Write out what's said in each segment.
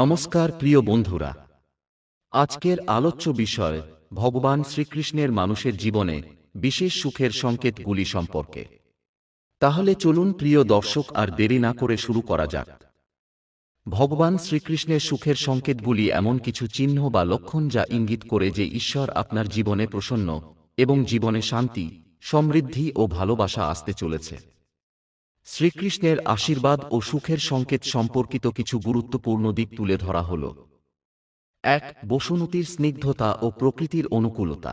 নমস্কার প্রিয় বন্ধুরা, আজকের আলোচ্য বিষয় ভগবান শ্রীকৃষ্ণের মানুষের জীবনে বিশেষ সুখের সংকেতগুলি সম্পর্কে। তাহলে চলুন প্রিয় দর্শক, আর দেরি না করে শুরু করা যাক। ভগবান শ্রীকৃষ্ণের সুখের সংকেতগুলি এমন কিছু চিহ্ন বা লক্ষণ যা ইঙ্গিত করে যে ঈশ্বর আপনার জীবনে প্রসন্ন এবং জীবনে শান্তি, সমৃদ্ধি ও ভালোবাসা আসতে চলেছে। শ্রীকৃষ্ণের আশীর্বাদ ও সুখের সংকেত সম্পর্কিত কিছু গুরুত্বপূর্ণ দিক তুলে ধরা হল। ১. বসুমতীর স্নিগ্ধতা ও প্রকৃতির অনুকূলতা।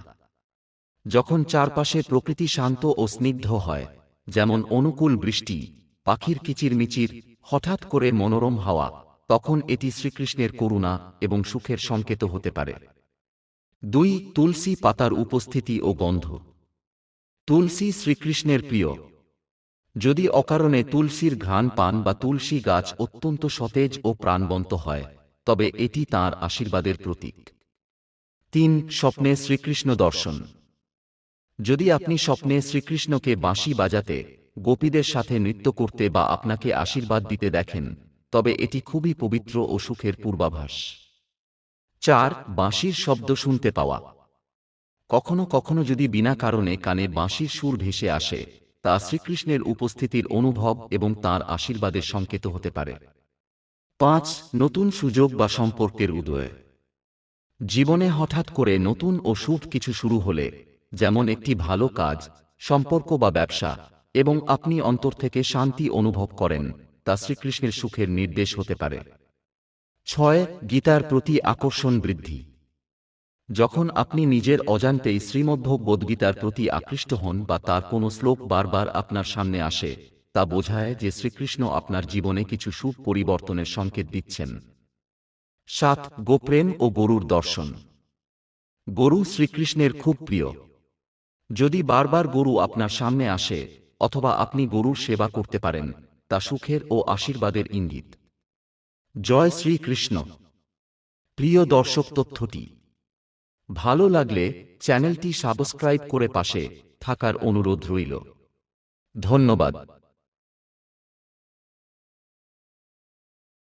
যখন চারপাশে প্রকৃতি শান্ত ও স্নিগ্ধ হয়, যেমন অনুকূল বৃষ্টি, পাখির কিচিরমিচির, হঠাৎ করে মনোরম হাওয়া, তখন এটি শ্রীকৃষ্ণের করুণা এবং সুখের সংকেত হতে পারে। ২. তুলসী পাতার উপস্থিতি ও গন্ধ। তুলসী শ্রীকৃষ্ণের প্রিয়। যদি অকারণে তুলসীর ঘ্রাণ পান বা তুলসী গাছ অত্যন্ত সতেজ ও প্রাণবন্ত হয়, তবে এটি তাঁর আশীর্বাদের প্রতীক। ৩. স্বপ্নে শ্রীকৃষ্ণ দর্শন। যদি আপনি স্বপ্নে শ্রীকৃষ্ণকে বাঁশি বাজাতে, গোপীদের সাথে নৃত্য করতে বা আপনাকে আশীর্বাদ দিতে দেখেন, তবে এটি খুবই পবিত্র ও সুখের পূর্বাভাস। ৪. বাঁশির শব্দ শুনতে পাওয়া। কখনো কখনো যদি বিনা কারণে কানে বাঁশির সুর ভেসে আসে, তা শ্রীকৃষ্ণের উপস্থিতির অনুভব এবং তাঁর আশীর্বাদের সংকেত হতে পারে। ৫. নতুন সুযোগ বা সম্পর্কের উদয়। জীবনে হঠাৎ করে নতুন ও শুভ কিছু শুরু হলে, যেমন একটি ভালো কাজ, সম্পর্ক বা ব্যবসা, এবং আপনি অন্তর থেকে শান্তি অনুভব করেন, তা শ্রীকৃষ্ণের সুখের নির্দেশ হতে পারে। ৬. গীতার প্রতি আকর্ষণ বৃদ্ধি। যখন আপনি নিজের অজান্তেই শ্রীমদ্ভগবদ্গীতার প্রতি আকৃষ্ট হন বা তার কোনো শ্লোক বারবার আপনার সামনে আসে, তা বোঝায় যে শ্রীকৃষ্ণ আপনার জীবনে কিছু শুভ পরিবর্তনের সংকেত দিচ্ছেন। ৭. গোপ্রেম ও গরুর দর্শন। গরু শ্রীকৃষ্ণের খুব প্রিয়। যদি বারবার গরু আপনার সামনে আসে, অথবা আপনি গরুর সেবা করতে পারেন, তা সুখের ও আশীর্বাদের ইঙ্গিত। জয় শ্রীকৃষ্ণ। প্রিয় দর্শক, তথ্যটি ভালো লাগলে চ্যানেলটি সাবস্ক্রাইব করে পাশে থাকার অনুরোধ রইল। ধন্যবাদ।